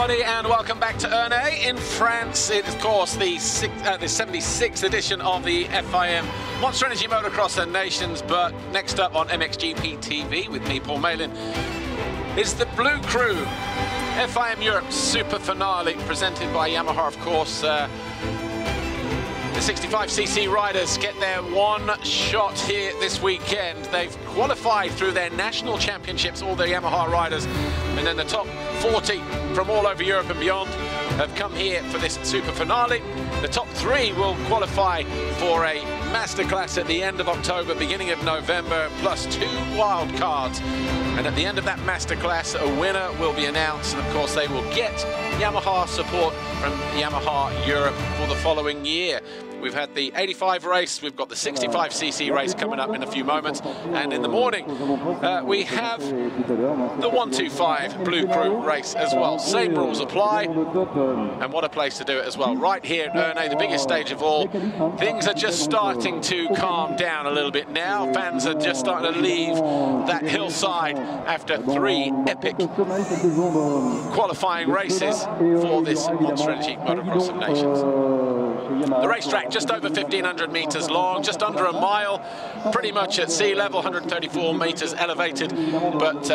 everybody, and welcome back to Ernee in France. It is, of course, the 76th edition of the FIM Monster Energy Motocross and Nations. But next up on MXGP TV with me, Paul Malin, is the bLU cRU FIM Europe SuperFinale, presented by Yamaha, of course. The 65cc riders get their one shot here this weekend. They've qualified through their national championships, all the Yamaha riders, and then the top 40 from all over Europe and beyond have come here for this SuperFinale. The top 3 will qualify for a masterclass at the end of October, beginning of November, plus 2 wild cards. And at the end of that masterclass, a winner will be announced, and of course they will get Yamaha support from Yamaha Europe for the following year. We've had the 85 race, we've got the 65cc race coming up in a few moments, and in the morning we have the 125 bLU cRU race as well. Same rules apply, and what a place to do it as well. Right here at Ernee, the biggest stage of all. Things are just starting to calm down a little bit now. Fans are just starting to leave that hillside after 3 epic qualifying races for this Monster Energy Motocross of Nations. The racetrack just over 1,500 meters long, just under a mile, pretty much at sea level, 134 meters elevated, but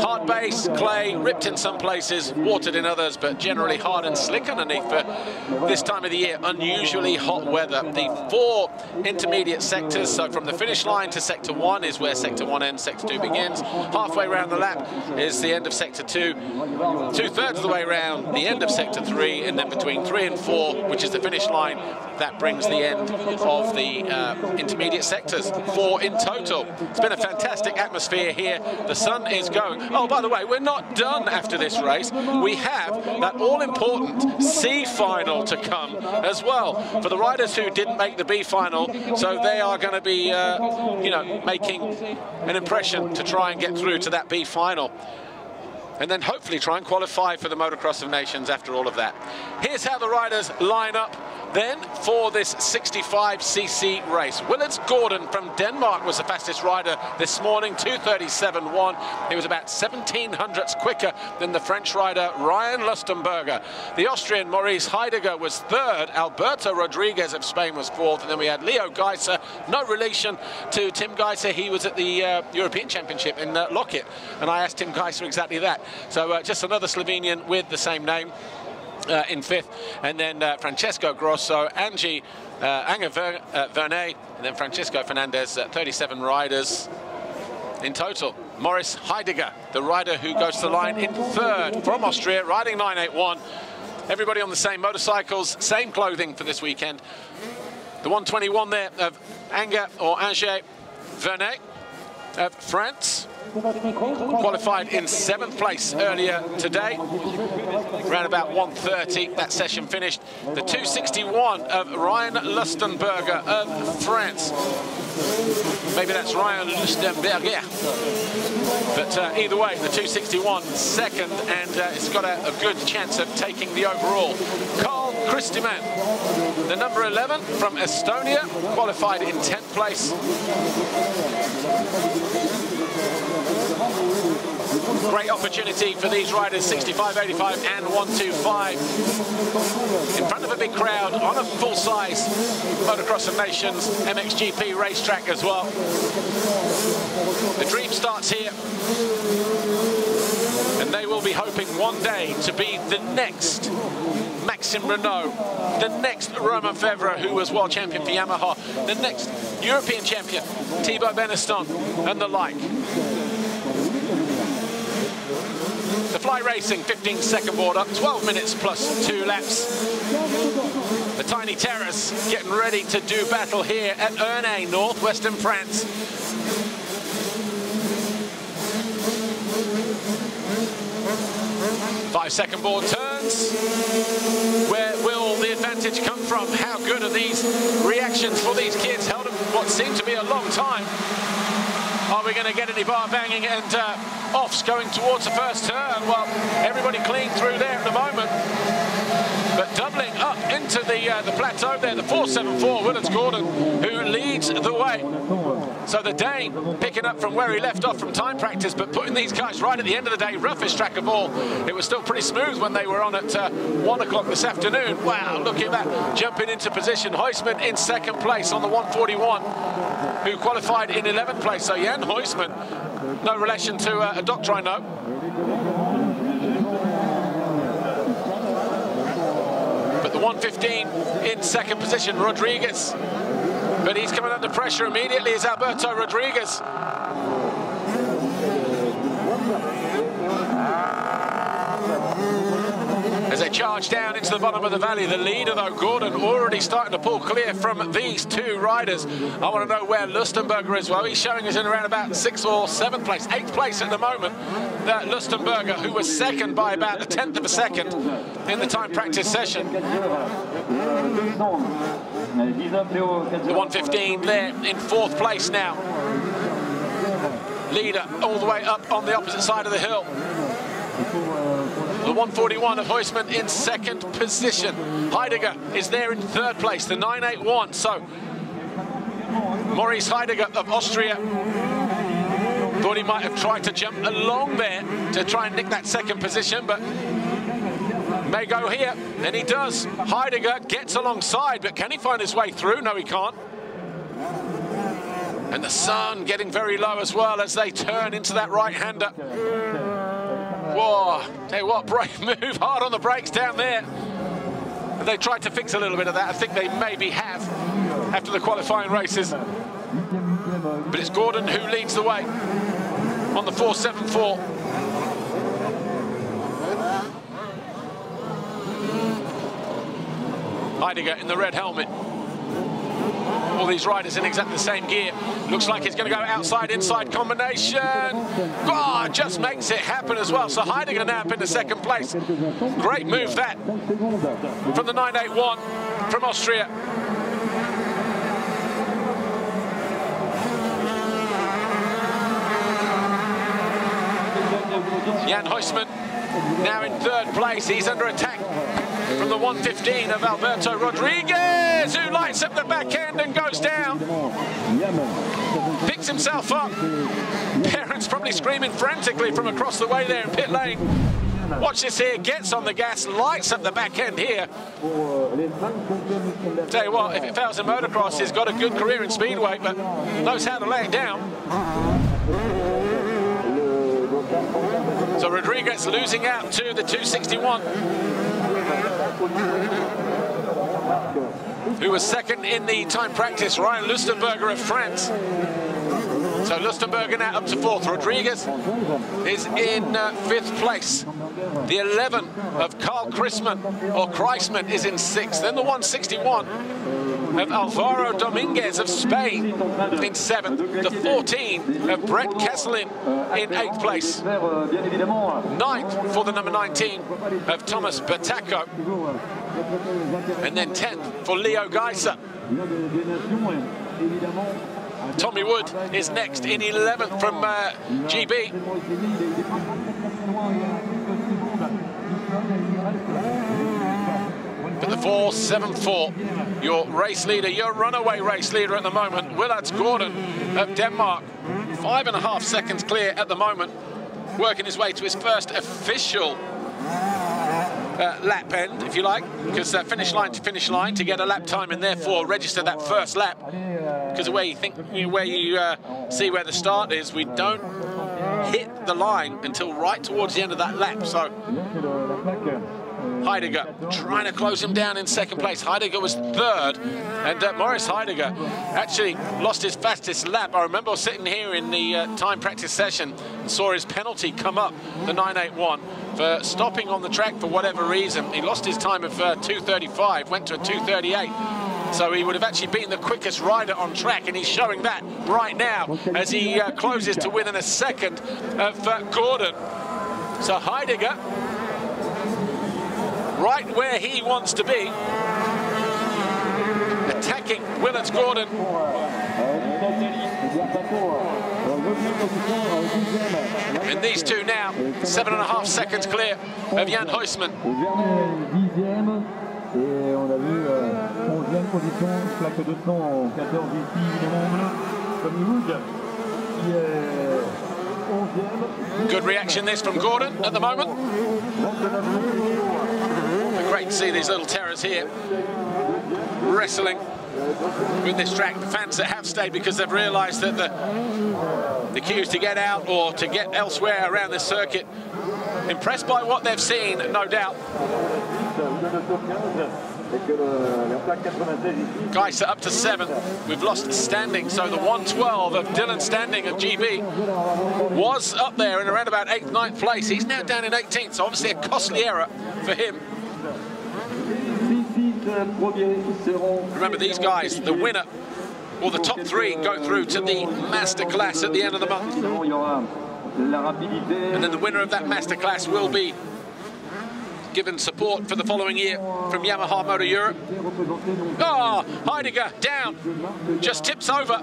hard base, clay, ripped in some places, watered in others, but generally hard and slick underneath for this time of the year. Unusually hot weather. The 4 intermediate sectors, so from the finish line to sector 1 is where sector 1 ends, sector 2 begins. Halfway around the lap is the end of sector 2, 2/3 of the way around the end of sector 3, and then between 3 and 4, which is the finish line, that brings the end of the intermediate sectors, 4 in total. It's been a fantastic atmosphere here. The sun is going. Oh, by the way, we're not done after this race. We have that all-important C final to come as well for the riders who didn't make the B final. So they are going to be, you know, making an impression to try and get through to that B final, and then hopefully try and qualify for the Motocross of Nations after all of that. Here's how the riders line up then for this 65cc race. Willits Gordon from Denmark was the fastest rider this morning, 2:37.1. He was about 1700ths quicker than the French rider Ryan Lustenberger. The Austrian Maurice Heidegger was 3rd. Alberto Rodriguez of Spain was 4th. And then we had Leo Geiser, no relation to Tim Geiser. He was at the European Championship in Lockett, and I asked Tim Geiser exactly that. So just another Slovenian with the same name. In 5th, and then Francesco Grosso, Anger Vernay, and then Francisco Fernandez, 37 riders in total. Maurice Heidegger, the rider who goes to the line in 3rd from Austria, riding 981. Everybody on the same motorcycles, same clothing for this weekend. The 121 there of Anger Vernay of France. Qualified in 7th place earlier today, around about 1:30. That session finished. The 261 of Ryan Lustenberger of France. Maybe that's Ryan Lustenberger. But either way, the 261 2nd, and it's got a good chance of taking the overall. Carl Kristiman, the number 11 from Estonia, qualified in 10th place. Great opportunity for these riders, 65, 85 and 125. In front of a big crowd on a full-size Motocross of Nations MXGP racetrack as well. The dream starts here, and they will be hoping one day to be the next Maxime Renault, the next Romain Febvre, who was world champion for Yamaha, the next European champion, Thibaut Beneston, and the like. The Fly Racing 15-second board up, 12 minutes plus 2 laps. The Tiny Terrace getting ready to do battle here at Ernee, northwestern France. Five-second board turns. Where will the advantage come from? How good are these reactions for these kids? Held them what seemed to be a long time. Are we going to get any bar banging? And offs going towards the first turn. Well, everybody clean through there at the moment. But doubling up into the plateau there, the 474, Willard Gordon, who leads the way. So the Dane picking up from where he left off from time practice, but putting these guys right at the end of the day, roughest track of all. It was still pretty smooth when they were on at 1 o'clock this afternoon. Wow, look at that, jumping into position. Huisman in second place on the 141, who qualified in 11th place. So Jan Huisman, no relation to a doctor I know. But the 115 in second position, Rodriguez. But he's coming under pressure immediately is Alberto Rodriguez. As they charge down into the bottom of the valley, the leader, though, Gordon, already starting to pull clear from these two riders. I want to know where Lustenberger is. Well, he's showing us in around about 6th or 7th place, 8th place at the moment. That Lustenberger, who was second by about 1/10 of a second in the time practice session. The 115 there in 4th place now. Leader all the way up on the opposite side of the hill. The 141 of Huisman in second position. Heidegger is there in 3rd place, the 981. So Maurice Heidegger of Austria thought he might have tried to jump along there to try and nick that second position, but may go here, and he does. Heidegger gets alongside, but can he find his way through? No, he can't. And the sun getting very low as well as they turn into that right-hander. Whoa, tell you what, brave move, hard on the brakes down there. And they tried to fix a little bit of that. I think they maybe have after the qualifying races. But it's Gordon who leads the way on the 474. Heidegger in the red helmet. All these riders in exactly the same gear. Looks like it's going to go outside-inside combination. Oh, just makes it happen as well. So Heidegger now up into second place. Great move that from the 981 from Austria. Jan Huisman now in 3rd place. He's under attack from the 115 of Alberto Rodriguez, who lights up the back end and goes down. Picks himself up. Parents probably screaming frantically from across the way there in pit lane. Watch this here, gets on the gas, lights up the back end here. Tell you what, if it fails in motocross, he's got a good career in speedway, but knows how to lay it down. So Rodriguez losing out to the 261. Who was second in the time practice, Ryan Lustenberger of France. So Lustenberger now up to 4th. Rodriguez is in 5th place. The 11 of Carl Kreisman is in 6th. Then the 161 of Alvaro Dominguez of Spain in 7th. The 14 of Brett Kesselin in 8th place. 9th for the number 19 of Thomas Bertacco. And then 10th for Leo Geiser. Tommy Wood is next in 11th from GB. But the 474, your race leader, your runaway race leader at the moment, Willard Gordon of Denmark. 5.5 seconds clear at the moment, working his way to his first official lap end, if you like, because finish line to finish line to get a lap time and therefore register that first lap. Because the way you think, where you see where the start is, we don't hit the line until right towards the end of that lap. So Heidegger trying to close him down in second place. Heidegger was 3rd, and Maurice Heidegger actually lost his fastest lap. I remember sitting here in the time practice session and saw his penalty come up, the 981, for stopping on the track for whatever reason. He lost his time of 2:35, went to a 2:38. So he would have actually been the quickest rider on track, and he's showing that right now as he closes to within a second of Gordon. So Heidegger, right where he wants to be, attacking Willard Gordon. And these two now, 7.5 seconds clear of Jan Huysman. Et on a vu 11e position, plaque 200 en 14 ici, évidemment, comme Wood, qui est 11e. Good reaction this from Gordon at the moment. But great to see these little terrors here wrestling with this track. The fans that have stayed because they've realised that the queues to get out or to get elsewhere around this circuit. Impressed by what they've seen, no doubt. Guys are up to 7. We've lost Standing, so the 112 of Dylan Standing of GB was up there in around about 8th, 9th place. He's now down in 18th, so obviously a costly error for him. Remember, these guys, the winner, or the top 3 go through to the masterclass at the end of the month. And then the winner of that masterclass will be given support for the following year from Yamaha Moto Europe. Oh, Heidegger down, just tips over.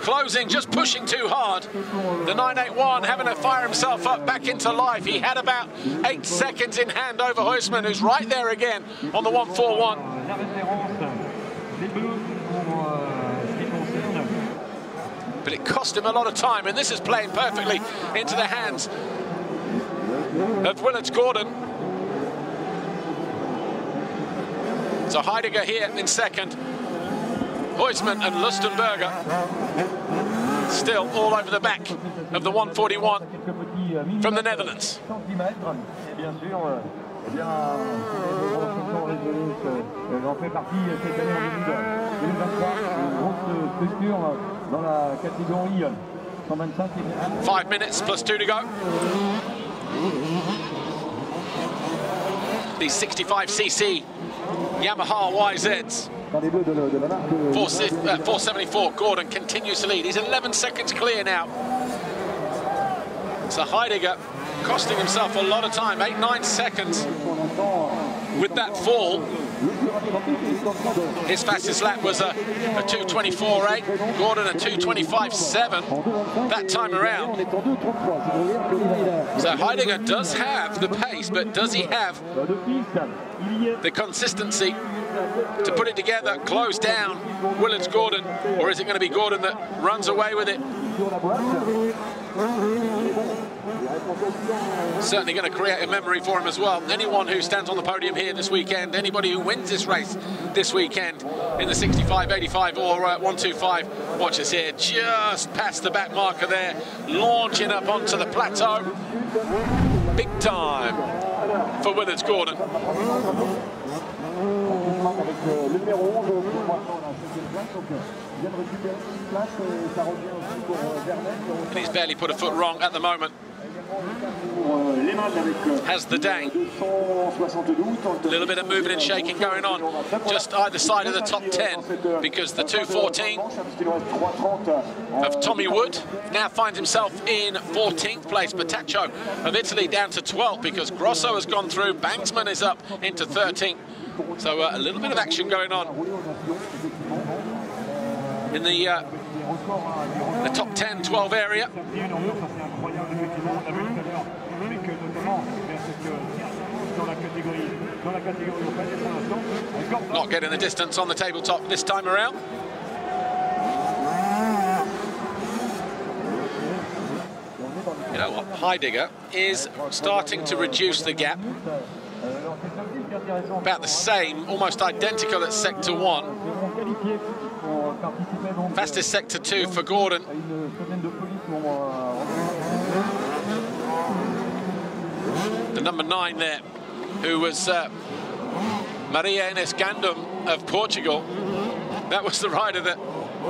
Closing, just pushing too hard. The 981 having to fire himself up back into life. He had about 8 seconds in hand over Huysman, who's right there again on the 141. But it cost him a lot of time, and this is playing perfectly into the hands of Willits Gordon. So Heidegger here in second. Huysman and Lustenberger still all over the back of the 141 from the Netherlands. J'en fais partie cette année en 2023, une grosse structure dans la catégorie 125. 5 minutes plus 2 to go. The 65cc Yamaha YZs. 474, Gordon continues to lead. He's 11 seconds clear now. So Heidegger costing himself a lot of time, 8-9 seconds with that fall. His fastest lap was a 2:24.8, Gordon a 2:25.7 that time around. So Heidegger does have the pace, but does he have the consistency to put it together, close down Willits Gordon, or is it going to be Gordon that runs away with it? Certainly going to create a memory for him as well. Anyone who stands on the podium here this weekend, anybody who wins this race this weekend in the 65, 85 or 125, watch us here, just past the back marker there, launching up onto the plateau. Big time for Willits Gordon. And he's barely put a foot wrong at the moment. Has the day. A little bit of moving and shaking going on just either side of the top 10, because the 2:14 of Tommy Wood now finds himself in 14th place. Petaccio of Italy down to 12th because Grosso has gone through. Banksman is up into 13th. So a little bit of action going on in the top 10, 12 area. Not getting the distance on the tabletop this time around. You know what, Heidegger is starting to reduce the gap. About the same, almost identical at Sector 1. Fastest Sector 2 for Gordon. The number 9 there, who was Maria Inês Gandum of Portugal. That was the rider that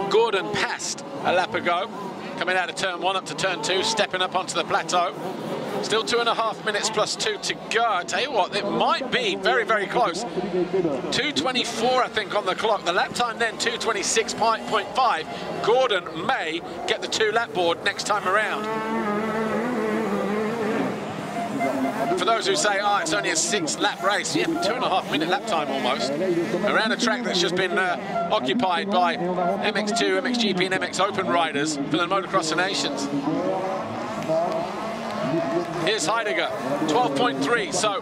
Gordon passed a lap ago, coming out of turn 1 up to turn 2, stepping up onto the plateau. Still 2.5 minutes plus 2 to go. I tell you what, it might be very, very close. 2:24, I think, on the clock. The lap time then, 2:26.5. Gordon may get the 2-lap board next time around. for those who say, oh, it's only a 6-lap race, yeah, 2.5-minute lap time almost, around a track that's just been occupied by MX2, MXGP and MX Open riders for the Motocross of Nations. Here's Heidegger, 12.3, so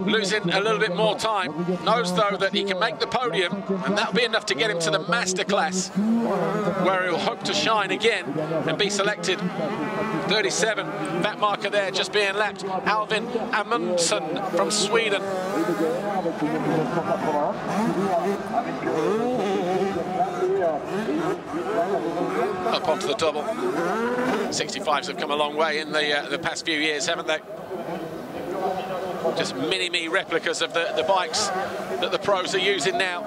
losing a little bit more time. Knows, though, that he can make the podium, and that'll be enough to get him to the Masterclass, where he'll hope to shine again and be selected. 37, that marker there just being lapped. Alvin Amundsen from Sweden. Up onto the double. 65s have come a long way in the past few years, haven't they? Just mini-me replicas of the bikes that the pros are using now.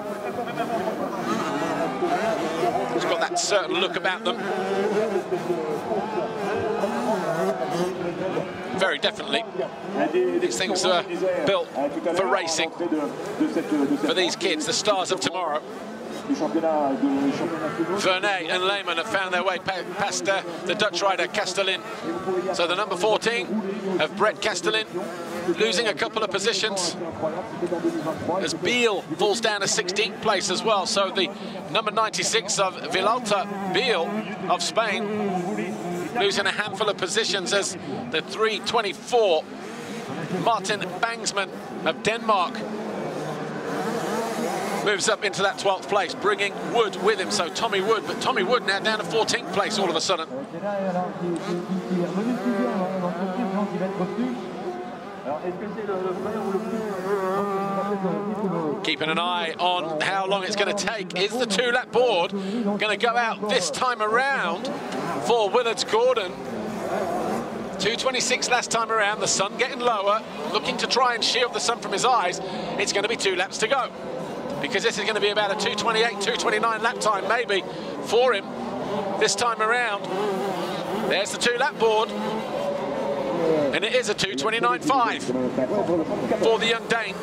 It's got that certain look about them. Very definitely. These things are built for racing, for these kids, the stars of tomorrow. Ernee and Lehman have found their way past the Dutch rider Castellin. So the number 14 of Brett Castellin losing a couple of positions as Biel falls down to 16th place as well. So the number 96 of Vilalta Biel of Spain losing a handful of positions as the 324 Martin Bangsman of Denmark moves up into that 12th place, bringing Wood with him. So Tommy Wood, but Tommy Wood now down to 14th place all of a sudden. Keeping an eye on how long it's going to take. Is the 2-lap board going to go out this time around for Willard Gordon? 2:26 last time around, the sun getting lower, looking to try and shield the sun from his eyes. It's going to be 2 laps to go, because this is going to be about a 2:28, 2:29 lap time maybe for him this time around. There's the 2-lap board, and it is a 2:29.5 for the young Dane.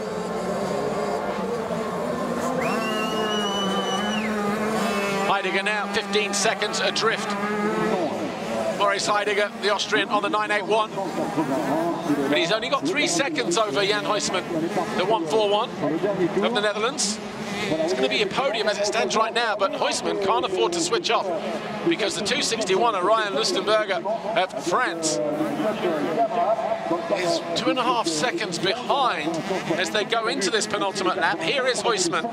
Heidegger now 15 seconds adrift. Maurice Heidegger, the Austrian, on the 981. But he's only got 3 seconds over Jan Huisman, the 141 of the Netherlands. It's going to be a podium as it stands right now, but Huisman can't afford to switch off, because the 261 of Ryan Lustenberger of France is 2.5 seconds behind as they go into this penultimate lap. Here is Huisman.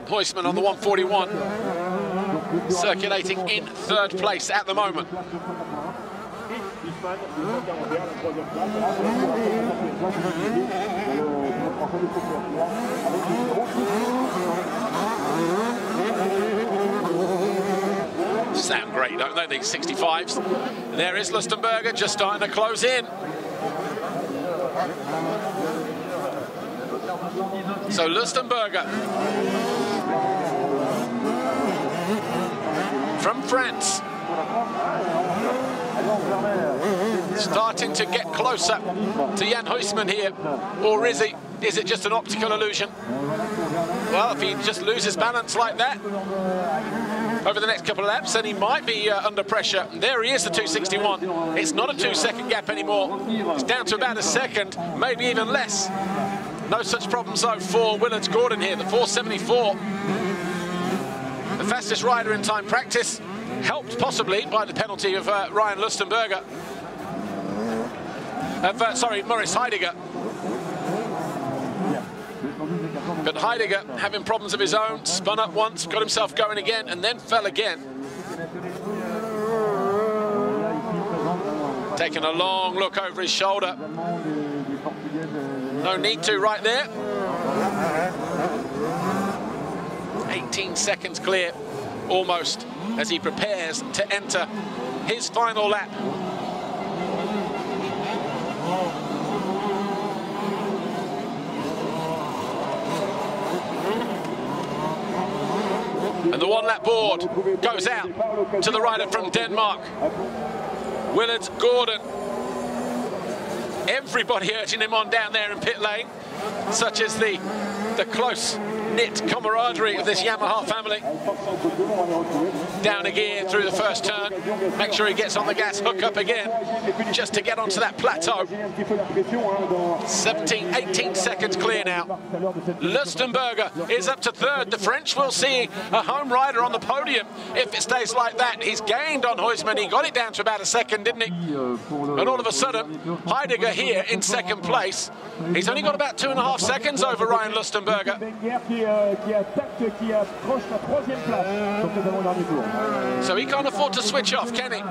Huisman on the 141, circulating in 3rd place at the moment. Sound great, don't they, these 65s? There is Lustenberger just starting to close in. So Lustenberger from France, starting to get closer to Jan Huisman here, or is he? Is it just an optical illusion? Well, if he just loses balance like that over the next couple of laps, then he might be under pressure. There he is, the 261. It's not a 2-second gap anymore. It's down to about a second, maybe even less. No such problems though for Willard Gordon here, the 474. The fastest rider in time practice, helped possibly by the penalty of Ryan Lustenberger. Sorry, Maurice Heidegger. But Heidegger having problems of his own, spun up once, got himself going again, and then fell again. Taking a long look over his shoulder. No need to right there. 18 seconds clear, almost, as he prepares to enter his final lap. And the 1-lap board goes out to the rider from Denmark, Willard Gordon. everybody urging him on down there in pit lane, such as the close-knit camaraderie of this Yamaha family. Down a gear through the first turn. Make sure he gets on the gas, hook up again, just to get onto that plateau. 17, 18 seconds clear now. Lustenberger is up to third. The French will see a home rider on the podium if it stays like that. He's gained on Huysman. He got it down to about a second, didn't he? And all of a sudden, Heidegger here in second place. He's only got about 2.5 seconds over Ryan Lustenberger. So he can't afford to switch off, can he?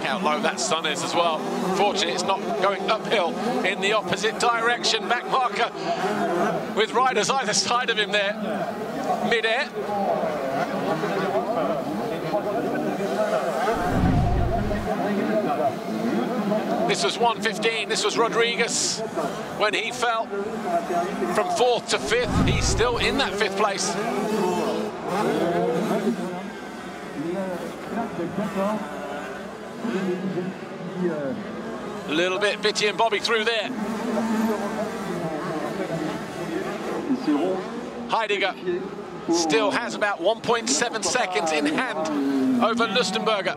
How low that sun is as well. Fortunately, it's not going uphill in the opposite direction. Back marker with riders either side of him there, mid-air. This was 1:15. This was Rodriguez when he fell from 4th to 5th. He's still in that 5th place. A little bit Bitty and Bobby through there. Heidegger still has about 1.7 seconds in hand over Lustenberger.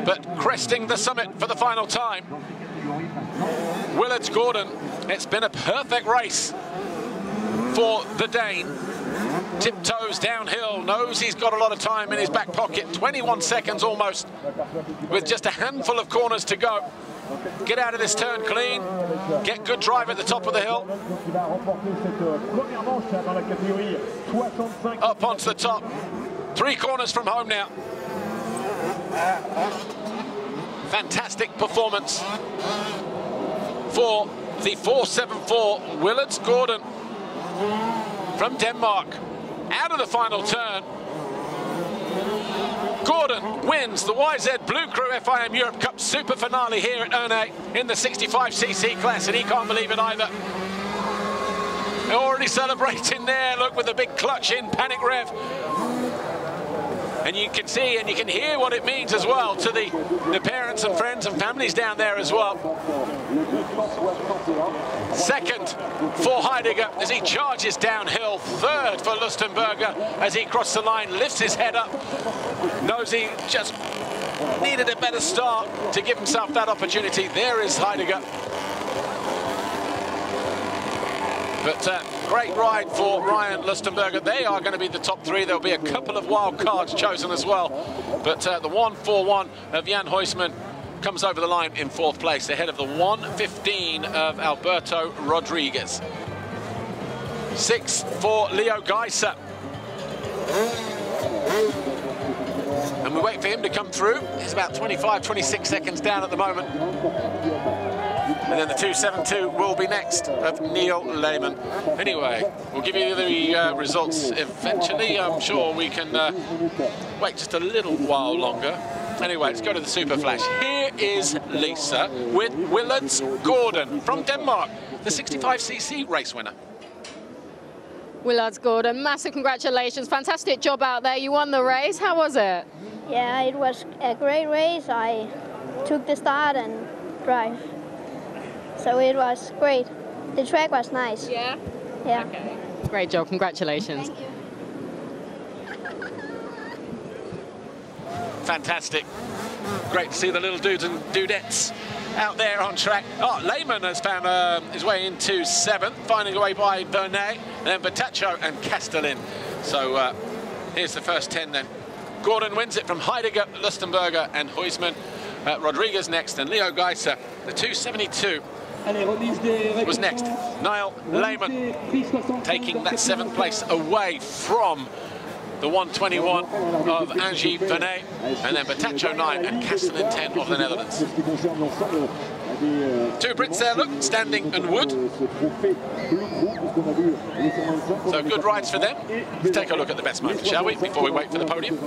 But cresting the summit for the final time, Willard Gordon. It's been a perfect race for the Dane. Tiptoes downhill, knows he's got a lot of time in his back pocket, 21 seconds almost, with just a handful of corners to go. Get out of this turn clean, get good drive at the top of the hill. Up onto the top, 3 corners from home now. Fantastic performance for the 474 Willard Gordon from Denmark. Out of the final turn, Gordon wins the YZ bLU cRU FIM Europe Cup Super Finale here at Ernee in the 65cc class, and he can't believe it either. They're already celebrating there, look, with a big clutch in, panic rev. And you can see and you can hear what it means as well to the parents and friends and families down there as well. Second for Heidegger as he charges downhill. Third for Lustenberger as he crosses the line, lifts his head up. Knows he just needed a better start to give himself that opportunity. There is Heidegger. But great ride for Ryan Lustenberger. They are going to be the top 3. There'll be a couple of wild cards chosen as well. But the 1:41 of Jan Huysman comes over the line in 4th place, ahead of the 1:15 of Alberto Rodriguez. 6th for Leo Geiser. And we wait for him to come through. He's about 25, 26 seconds down at the moment. And then the 272 will be next of Neil Lehman. Anyway, we'll give you the results eventually. I'm sure we can wait just a little while longer. Anyway, let's go to the Super Flash. Here is Lisa with Willard Gordon from Denmark, the 65cc race winner. Willard Gordon, massive congratulations. Fantastic job out there. You won the race. How was it? Yeah, it was a great race. I took the start and drive. So it was great. The track was nice. Yeah? Yeah. Okay. Great job. Congratulations. Thank you. Fantastic. Great to see the little dudes and dudettes out there on track. Oh, Lehman has found his way into 7th, finding a way by Ernee, and then Bertaccio and Castellin. So here's the first 10 then. Gordon wins it from Heidegger, Lustenberger and Huysman. Rodriguez next, and Leo Geiser, the 272. Was next. Niall Lehman taking that 7th place away from the 121 of Angie Venet, and then Bertaccio 9 and Castellin 10 of the Netherlands. 2 Brits there, look, Standing and Wood. So good rides for them. Let's take a look at the best moment, shall we, before we wait for the podium.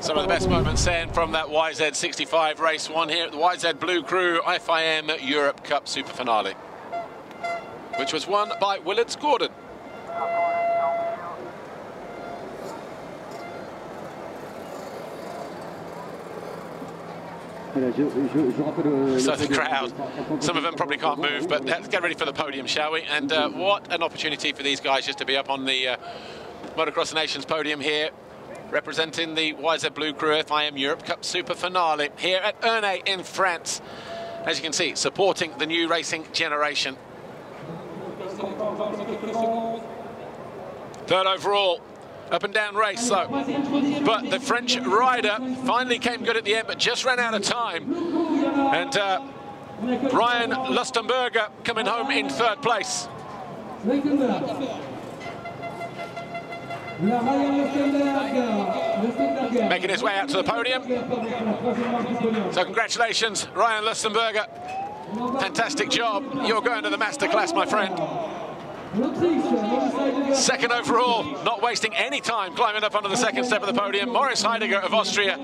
Some of the best moments then from that YZ65 race one here at the YZ bLU cRU FIM Europe Cup Super Finale, which was won by YZ Gordon. So the crowd, some of them probably can't move, but let's get ready for the podium, shall we? And what an opportunity for these guys just to be up on the Motocross Nations podium here, representing the YZ bLU cRU FIM Europe Cup Super Finale here at Ernee in France. As you can see, supporting the new racing generation. Third overall, up and down race though. But the French rider finally came good at the end, but just ran out of time. And Ryan Lustenberger coming home in third place. Making his way out to the podium. So congratulations, Ryan Lustenberger. Fantastic job. You're going to the masterclass, my friend. Second overall, not wasting any time climbing up onto the second step of the podium. Moritz Heidegger of Austria.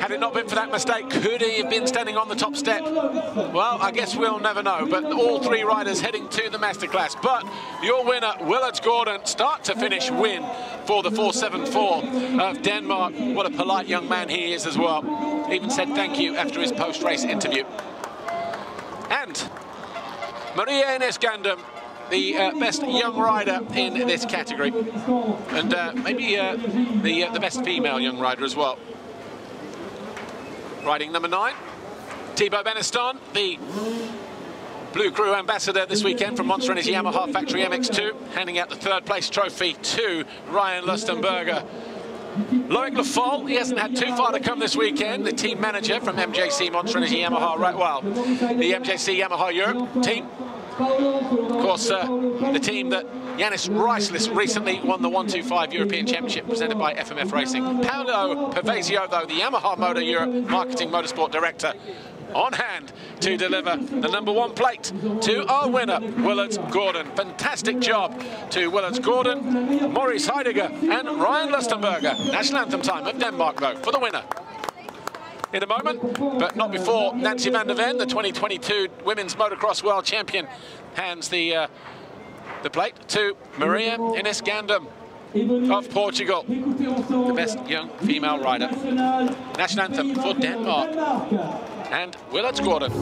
Had it not been for that mistake, could he have been standing on the top step? Well, I guess we'll never know, but all three riders heading to the masterclass. But your winner, YZ Gordon, start to finish win for the 474 of Denmark. What a polite young man he is as well. Even said thank you after his post-race interview. And Maria Ines Gandam, the best young rider in this category, and maybe the best female young rider as well. Riding number 9, Thibaut Beneston, the bLU cRU ambassador this weekend from Monster Energy Yamaha Factory MX2, handing out the third place trophy to Ryan Lustenberger. Loic Le Foll, he hasn't had too far to come this weekend. The team manager from MJC Monster Energy Yamaha, right, well, the MJC Yamaha Europe team. Of course, the team that Yanis Ricelis recently won the 125 European Championship presented by FMF Racing. Paolo Pavesio, though, the Yamaha Motor Europe Marketing Motorsport Director, on hand to deliver the #1 plate to our winner, YZ Gordon. Fantastic job to YZ Gordon, Moritz Heidegger and Ryan Lustenberger. National anthem time of Denmark, though, for the winner. In a moment, but not before Nancy van der Ven, the 2022 Women's Motocross World Champion, hands the plate to Maria Ines Gandam of Portugal, the best young female rider. National anthem for Denmark and YZ Gordon.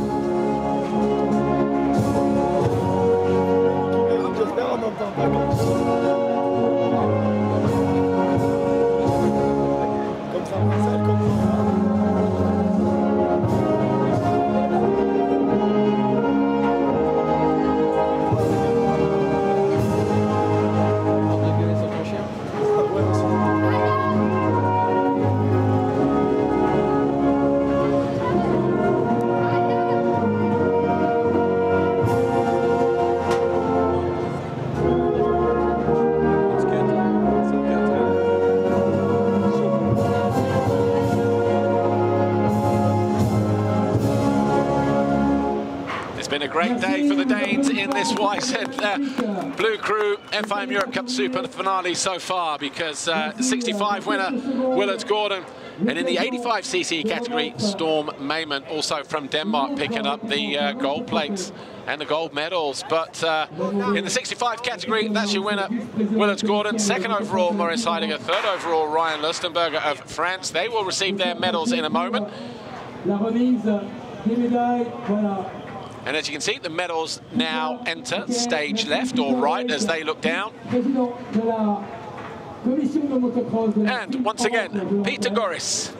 Been a great day for the Danes in this YZ bLU cRU FIM Europe Cup Super Finale so far, because 65 winner YZ Gordon, and in the 85cc category, Storm Mayman, also from Denmark, picking up the gold plates and the gold medals. But in the 65 category, that's your winner, YZ Gordon. Second overall, Moritz Heidegger. Third overall, Ryan Lustenberger of France. They will receive their medals in a moment. And as you can see, the medals now enter stage left or right as they look down. And once again, Peter Goris,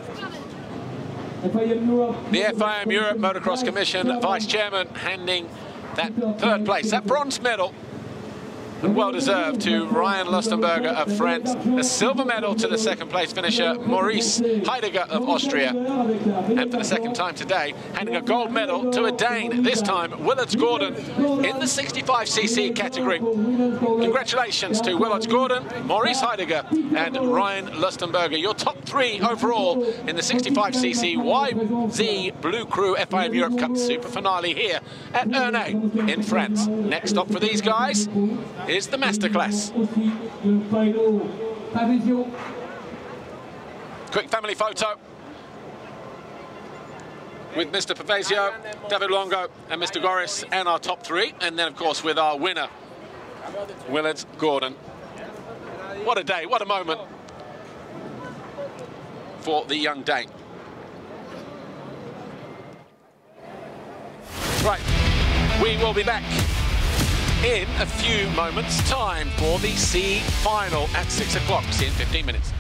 the FIM Europe Motocross Commission Vice Chairman, handing that third place, that bronze medal, and well deserved, to Ryan Lustenberger of France. A silver medal to the second place finisher, Moritz Heidegger of Austria. And for the second time today, handing a gold medal to a Dane, this time YZ Gordon, in the 65cc category. Congratulations to YZ Gordon, Moritz Heidegger and Ryan Lustenberger, your top 3 overall in the 65cc YZ bLU cRU FIM Europe Cup Super Finale here at Ernee in France. Next stop for these guys is the masterclass. Quick family photo with Mr. Pavesio, David Longo and Mr. Goris, and our top three. And then, of course, with our winner, Willard Gordon. What a day, what a moment for the young Dane. Right, we will be back in a few moments' time for the C final at 6 o'clock. See you in 15 minutes.